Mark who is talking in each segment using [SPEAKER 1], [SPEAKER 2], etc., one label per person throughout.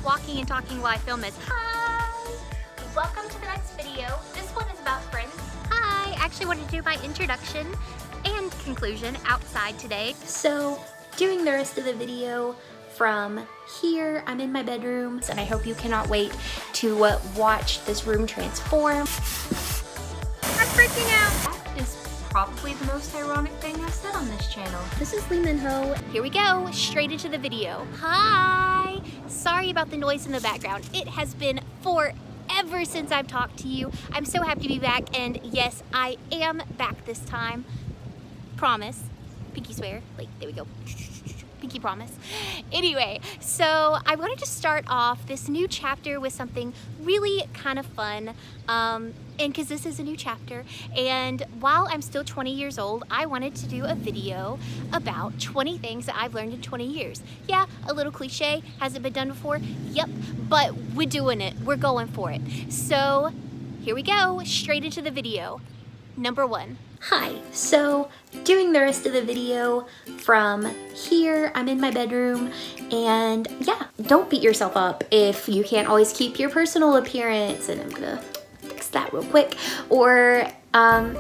[SPEAKER 1] walking and talking while I film this. Hi! Welcome to the next video. This one is about friends. Hi! I actually wanted to do my introduction and conclusion outside today. So, doing the rest of the video from here, I'm in my bedroom, and I hope you cannot wait to watch this room transform. I'm freaking out! That is probably the most ironic thing I've said on this channel. This is Lee Minho. Here we go, straight into the video. Hi! Sorry about the noise in the background. It has been forever since I've talked to you. I'm so happy to be back, and yes, I am back this time. Promise. Pinky swear. Like, there we go. Pinky promise. Anyway, so I wanted to start off this new chapter with something really kind of fun, and because this is a new chapter, and while I'm still 20 years old, I wanted to do a video about 20 things that I've learned in 20 years. Yeah, a little cliche, hasn't been done before, yep, but we're doing it, we're going for it. So here we go, straight into the video. Number 1. Hi, so doing the rest of the video from here, I'm in my bedroom, and yeah, don't beat yourself up if you can't always keep your personal appearance, and I'm gonna fix that real quick, or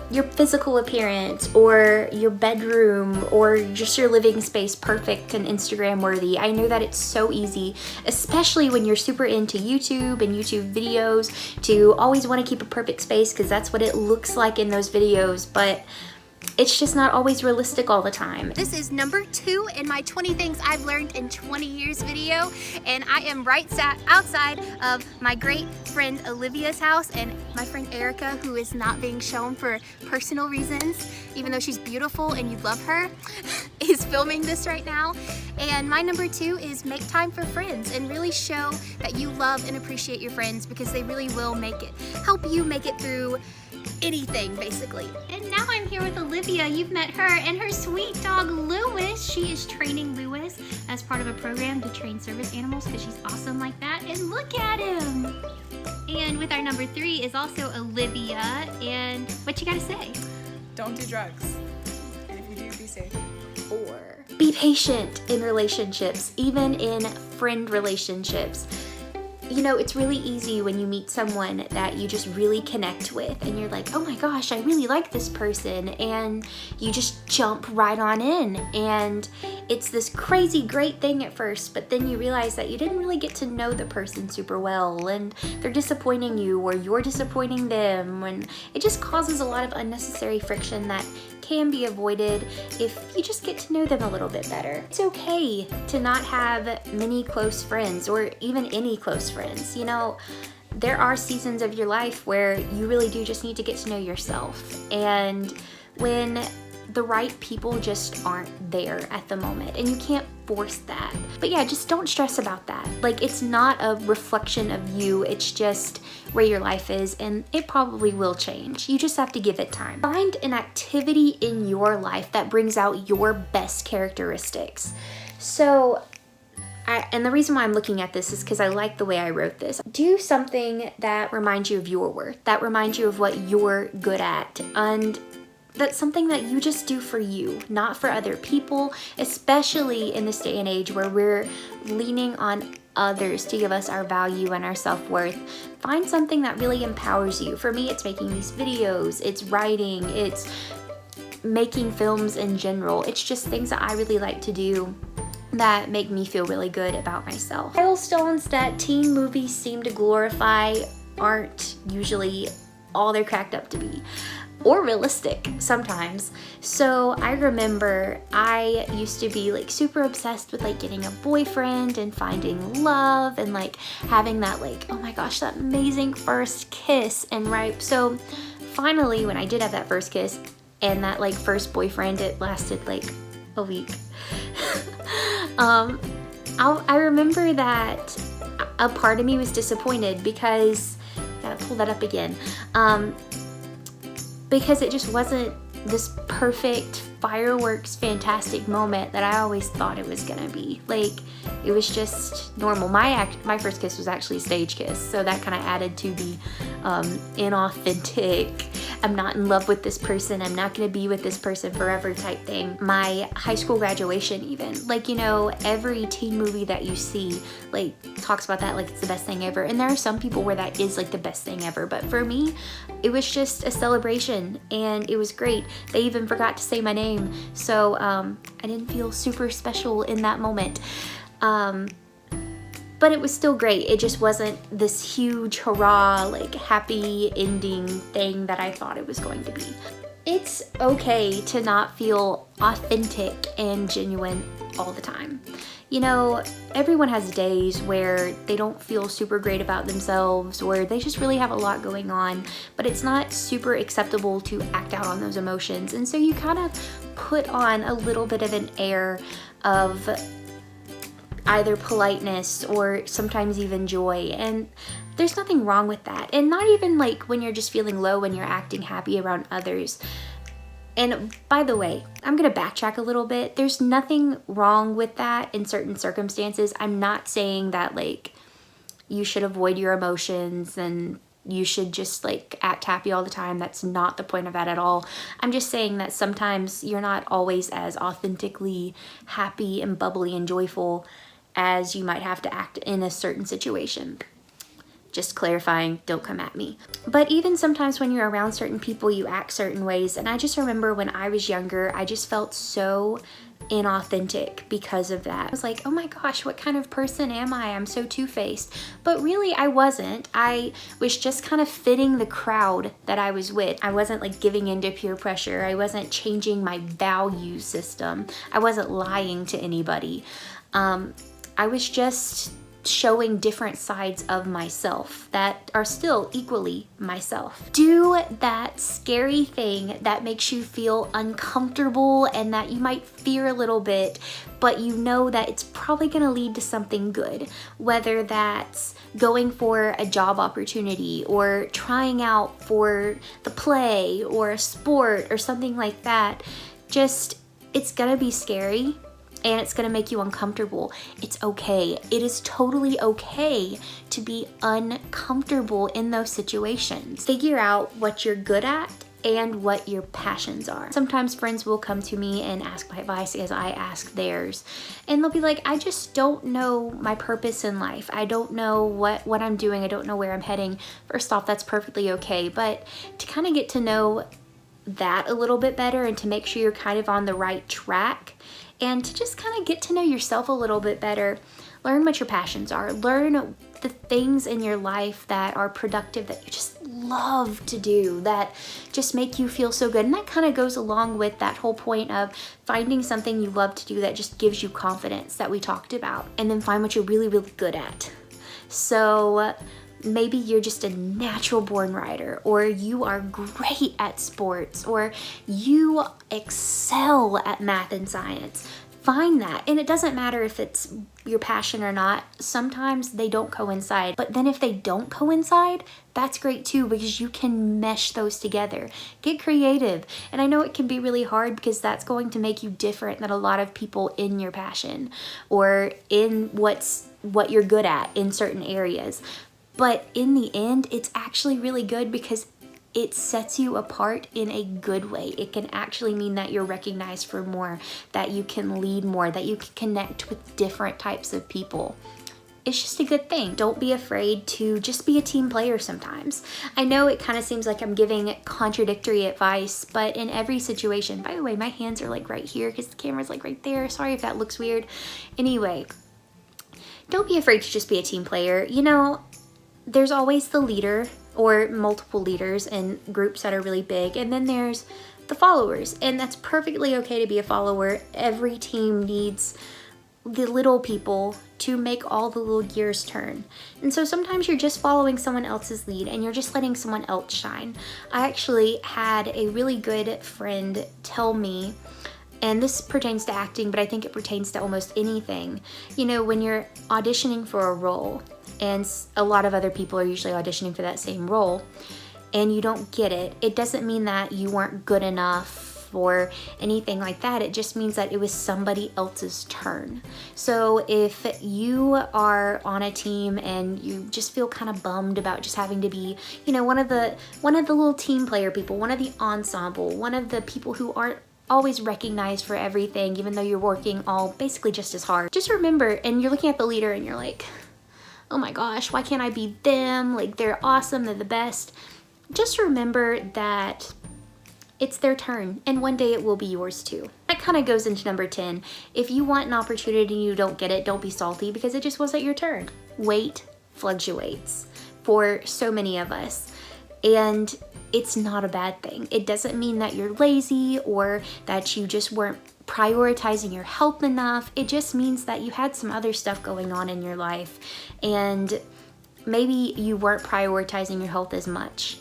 [SPEAKER 1] your physical appearance, or your bedroom, or just your living space perfect and Instagram worthy. I know that it's so easy, especially when you're super into YouTube and YouTube videos, to always want to keep a perfect space because that's what it looks like in those videos, but it's just not always realistic all the time. This is number 2 in my 20 things I've learned in 20 years video, and I am right outside of my great friend Olivia's house, and my friend Erica, who is not being shown for personal reasons, even though she's beautiful and you love her, is filming this right now. And my number 2 is make time for friends and really show that you love and appreciate your friends, because they really will help you make it through anything, basically. And now I'm here with Olivia. You've met her and her sweet dog Lewis. She is training Lewis as part of a program to train service animals because she's awesome like that. And look at him! And with our number 3 is also Olivia. And what you gotta say?
[SPEAKER 2] Don't do drugs. And if you do, be safe.
[SPEAKER 1] 4. Be patient in relationships, even in friend relationships. You know, it's really easy when you meet someone that you just really connect with and you're like, oh my gosh, I really like this person, and you just jump right on in, and it's this crazy great thing at first, but then you realize that you didn't really get to know the person super well, and they're disappointing you or you're disappointing them, and it just causes a lot of unnecessary friction that can be avoided if you just get to know them a little bit better. It's okay to not have many close friends or even any close friends. You know, there are seasons of your life where you really do just need to get to know yourself, and when the right people just aren't there at the moment, and you can't force that. But yeah, just don't stress about that. Like, it's not a reflection of you, it's just where your life is, and it probably will change. You just have to give it time. Find an activity in your life that brings out your best characteristics. So, and the reason why I'm looking at this is because I like the way I wrote this. Do something that reminds you of your worth, that reminds you of what you're good at, and that's something that you just do for you, not for other people, especially in this day and age where we're leaning on others to give us our value and our self-worth. Find something that really empowers you. For me, it's making these videos, it's writing, it's making films in general. It's just things that I really like to do that make me feel really good about myself. Milestones that teen movies seem to glorify aren't usually all they're cracked up to be, or realistic sometimes. So I remember I used to be like super obsessed with like getting a boyfriend and finding love and like having that like, oh my gosh, that amazing first kiss. And so finally when I did have that first kiss and that like first boyfriend, it lasted like a week. I remember that a part of me was disappointed because, gotta pull that up again, because it just wasn't this perfect fireworks fantastic moment that I always thought it was gonna be. Like, it was just normal. My first kiss was actually a stage kiss, so that kind of added to the inauthentic, I'm not in love with this person, I'm not gonna be with this person forever type thing. My high school graduation even, like, you know, every teen movie that you see like talks about that like it's the best thing ever, and there are some people where that is like the best thing ever, but for me it was just a celebration and it was great. They even forgot to say my name, so I didn't feel super special in that moment. But it was still great. It just wasn't this huge hurrah, like happy ending thing that I thought it was going to be. It's okay to not feel authentic and genuine all the time. You know, everyone has days where they don't feel super great about themselves, or they just really have a lot going on, but it's not super acceptable to act out on those emotions. And so you kind of put on a little bit of an air of either politeness or sometimes even joy, and there's nothing wrong with that. And not even like when you're just feeling low when you're acting happy around others. And by the way, I'm gonna backtrack a little bit. There's nothing wrong with that in certain circumstances. I'm not saying that like you should avoid your emotions and you should just like act happy all the time. That's not the point of that at all. I'm just saying that sometimes you're not always as authentically happy and bubbly and joyful as you might have to act in a certain situation. Just clarifying, don't come at me. But even sometimes when you're around certain people, you act certain ways. And I just remember when I was younger, I just felt so inauthentic because of that. I was like, oh my gosh, what kind of person am I? I'm so two-faced. But really, I wasn't. I was just kind of fitting the crowd that I was with. I wasn't like giving into peer pressure. I wasn't changing my value system. I wasn't lying to anybody. I was just showing different sides of myself that are still equally myself. Do that scary thing that makes you feel uncomfortable and that you might fear a little bit, but you know that it's probably gonna lead to something good, whether that's going for a job opportunity or trying out for the play or a sport or something like that. Just, it's gonna be scary and it's gonna make you uncomfortable. It's okay. It is totally okay to be uncomfortable in those situations. Figure out what you're good at and what your passions are. Sometimes friends will come to me and ask my advice as I ask theirs. And they'll be like, I just don't know my purpose in life. I don't know what I'm doing. I don't know where I'm heading. First off, that's perfectly okay. But to kind of get to know that a little bit better and to make sure you're kind of on the right track, and to just kind of get to know yourself a little bit better, learn what your passions are. Learn the things in your life that are productive, that you just love to do, that just make you feel so good. And that kind of goes along with that whole point of finding something you love to do that just gives you confidence that we talked about. And then find what you're really, really good at. So maybe you're just a natural born writer, or you are great at sports, or you excel at math and science. Find that. And it doesn't matter if it's your passion or not. Sometimes they don't coincide. But then if they don't coincide, that's great too, because you can mesh those together. Get creative. And I know it can be really hard because that's going to make you different than a lot of people in your passion or in what you're good at in certain areas. But in the end, it's actually really good because it sets you apart in a good way. It can actually mean that you're recognized for more, that you can lead more, that you can connect with different types of people. It's just a good thing. Don't be afraid to just be a team player sometimes. I know it kind of seems like I'm giving contradictory advice, but in every situation, by the way, my hands are like right here because the camera's like right there. Sorry if that looks weird. Anyway, don't be afraid to just be a team player. You know, there's always the leader or multiple leaders in groups that are really big, and then there's the followers, and that's perfectly okay to be a follower. Every team needs the little people to make all the little gears turn. And so sometimes you're just following someone else's lead and you're just letting someone else shine. I actually had a really good friend tell me, and this pertains to acting, but I think it pertains to almost anything. You know, when you're auditioning for a role, and a lot of other people are usually auditioning for that same role, and you don't get it, it doesn't mean that you weren't good enough or anything like that. It just means that it was somebody else's turn. So if you are on a team and you just feel kind of bummed about just having to be, you know, one of the little team player people, one of the ensemble, one of the people who aren't always recognized for everything, even though you're working all basically just as hard, just remember, and you're looking at the leader and you're like, oh my gosh, why can't I be them? Like, they're awesome, they're the best. Just remember that it's their turn, and one day it will be yours too. That kind of goes into number 10. If you want an opportunity and you don't get it, don't be salty because it just wasn't your turn. Weight fluctuates for so many of us, and it's not a bad thing. It doesn't mean that you're lazy or that you just weren't prioritizing your health enough. It just means that you had some other stuff going on in your life, and maybe you weren't prioritizing your health as much.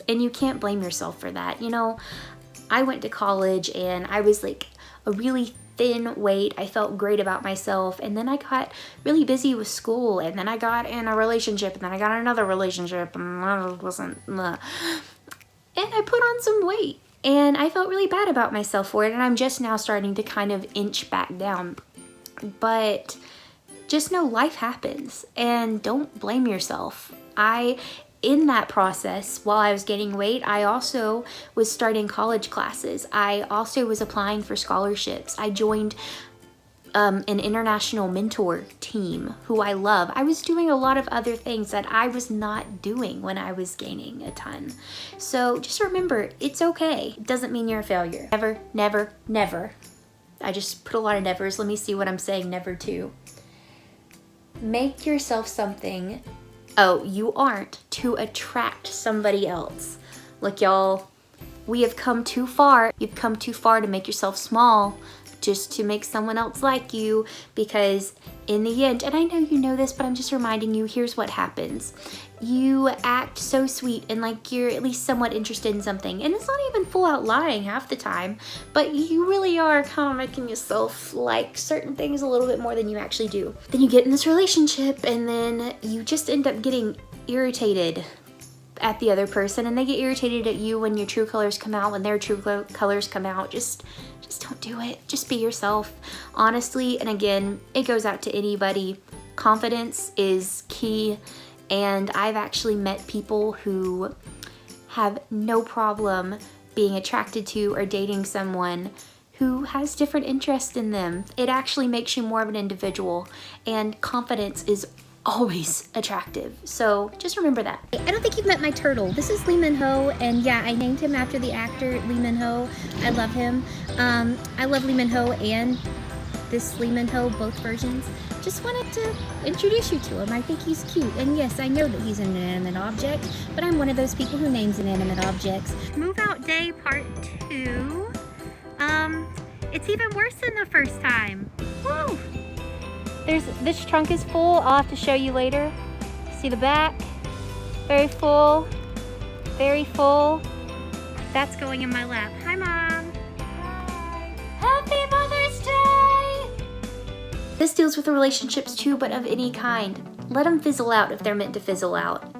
[SPEAKER 1] And you can't blame yourself for that. You know, I went to college and I was like a really thin weight. I felt great about myself, and then I got really busy with school, and then I got in a relationship, and then I got in another relationship, and I wasn't, and I put on some weight, and I felt really bad about myself for it, and I'm just now starting to kind of inch back down. But just know life happens, and don't blame yourself. In that process, while I was gaining weight, I also was starting college classes. I also was applying for scholarships. I joined an international mentor team who I love. I was doing a lot of other things that I was not doing when I was gaining a ton. So just remember, it's okay. It doesn't mean you're a failure. Never, never, never. I just put a lot of nevers. Let me see what I'm saying never to. Make yourself something you aren't to attract somebody else. Look, y'all, we have come too far. You've come too far to make yourself small just to make someone else like you, because in the end, and I know you know this, but I'm just reminding you, here's what happens. You act so sweet and like you're at least somewhat interested in something, and it's not even full out lying half the time, but you really are kind of making yourself like certain things a little bit more than you actually do. Then you get in this relationship, and then you just end up getting irritated at the other person, and they get irritated at you when your true colors come out, when their true colors come out. Just don't do it. Just be yourself, honestly. And again, it goes out to anybody. Confidence is key, and I've actually met people who have no problem being attracted to or dating someone who has different interests in them. It actually makes you more of an individual, and confidence is always attractive. So just remember that. I don't think you've met my turtle. This is Lee Min-ho, and yeah, I named him after the actor Lee Min-ho. I love him. I love Lee Min-ho and this Lee Min-ho, both versions. Just wanted to introduce you to him. I think he's cute, and yes, I know that he's an inanimate object, but I'm one of those people who names inanimate objects. Move out day part 2. It's even worse than the first time. Woo! This trunk is full. I'll have to show you later. See the back? Very full. Very full. That's going in my lap. Hi, Mom. Hi. Happy Mother's Day! This deals with the relationships too, but of any kind. Let them fizzle out if they're meant to fizzle out.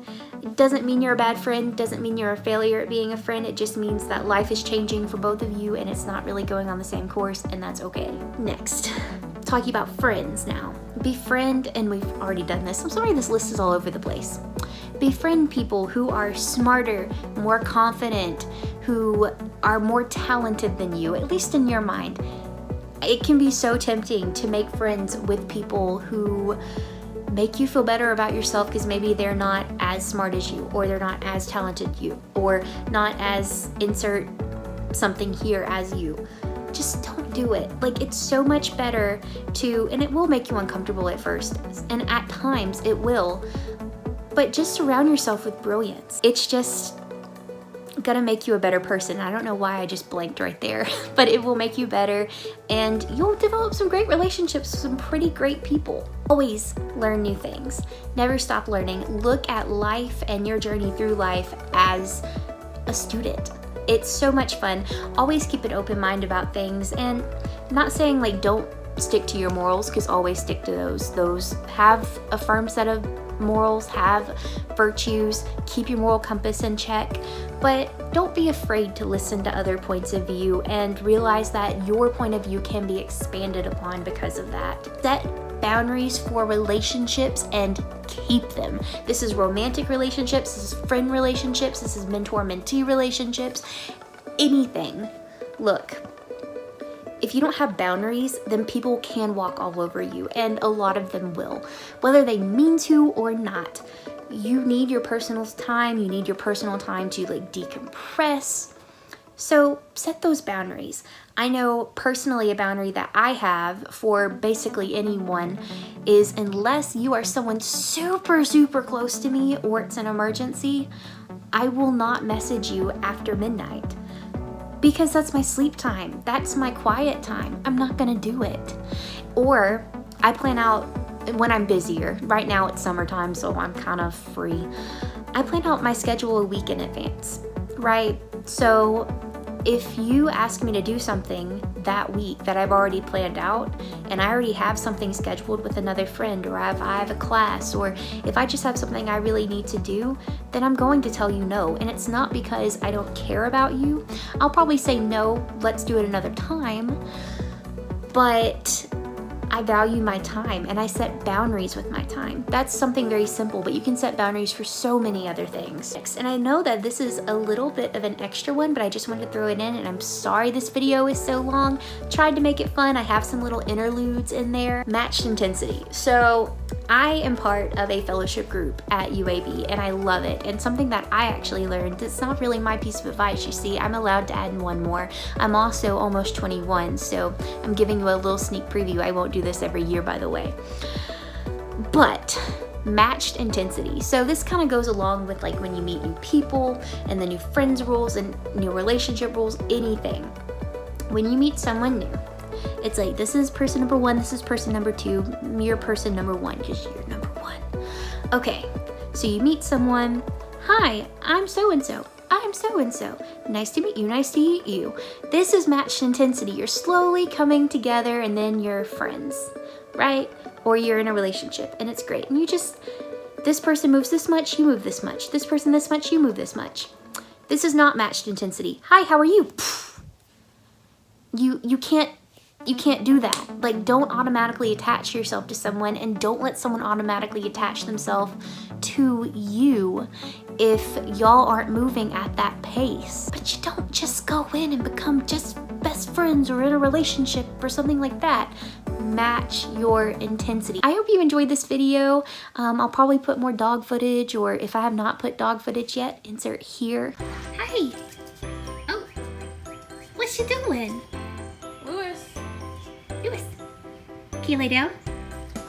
[SPEAKER 1] It doesn't mean you're a bad friend, doesn't mean you're a failure at being a friend. It just means that life is changing for both of you and it's not really going on the same course, and that's okay. Next, talking about friends now. Befriend, and we've already done this. I'm sorry this list is all over the place. Befriend people who are smarter, more confident, who are more talented than you, at least in your mind. It can be so tempting to make friends with people who make you feel better about yourself because maybe they're not as smart as you, or they're not as talented as you, or not as insert something here as you. Just don't do it. Like, it's so much better to, and it will make you uncomfortable at first, and at times it will, but just surround yourself with brilliance. It's just gonna make you a better person. I don't know why I just blanked right there, but it will make you better, and you'll develop some great relationships with some pretty great people. Always learn new things. Never stop learning. Look at life and your journey through life as a student. It's so much fun. Always keep an open mind about things, and I'm not saying like don't stick to your morals, because always stick to those. Those have a firm set of morals, have virtues, keep your moral compass in check, but don't be afraid to listen to other points of view and realize that your point of view can be expanded upon because of that. Set boundaries for relationships and keep them. This is romantic relationships, this is friend relationships, this is mentor-mentee relationships, anything. Look, if you don't have boundaries, then people can walk all over you, and a lot of them will, whether they mean to or not. You need your personal time, you need your personal time to like decompress. So set those boundaries. I know personally a boundary that I have for basically anyone is unless you are someone super, super close to me or it's an emergency, I will not message you after midnight. Because that's my sleep time. That's my quiet time. I'm not gonna do it. Or I plan out when I'm busier. Right now it's summertime, so I'm kind of free. I plan out my schedule a week in advance, right? So if you ask me to do something that week that I've already planned out, and I already have something scheduled with another friend, or if I have a class, or if I just have something I really need to do, then I'm going to tell you no. And it's not because I don't care about you. I'll probably say no, let's do it another time, but I value my time and I set boundaries with my time. That's something very simple, but you can set boundaries for so many other things. And I know that this is a little bit of an extra one, but I just wanted to throw it in, and I'm sorry this video is so long. Tried to make it fun. I have some little interludes in there. Matched intensity. So I am part of a fellowship group at UAB and I love it. And something that I actually learned, it's not really my piece of advice, you see, I'm allowed to add in one more. I'm also almost 21, so I'm giving you a little sneak preview. I won't do this every year, by the way. But matched intensity. So this kind of goes along with like when you meet new people and the new friends rules and new relationship rules, anything. When you meet someone new, it's like, this is person number one, this is person number two, you're person number one, because you're number one. Okay, so you meet someone, hi, I'm so-and-so. I'm so-and-so. Nice to meet you, nice to meet you. This is matched intensity. You're slowly coming together and then you're friends, right? Or you're in a relationship and it's great. And you just, this person moves this much, you move this much. This person this much, you move this much. This is not matched intensity. Hi, how are you? You can't do that. Like, don't automatically attach yourself to someone, and don't let someone automatically attach themselves to you if y'all aren't moving at that pace. But you don't just go in and become just best friends or in a relationship or something like that. Match your intensity. I hope you enjoyed this video. I'll probably put more dog footage, or if I have not put dog footage yet, insert here. Hi. Oh, what's you doing? Lewis, can you lay down?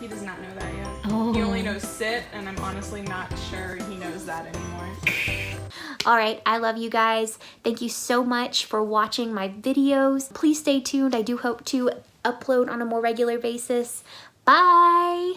[SPEAKER 2] He does not know that yet.
[SPEAKER 1] Oh.
[SPEAKER 2] He only knows sit, and I'm honestly not sure he knows that anymore.
[SPEAKER 1] All right, I love you guys. Thank you so much for watching my videos. Please stay tuned. I do hope to upload on a more regular basis. Bye.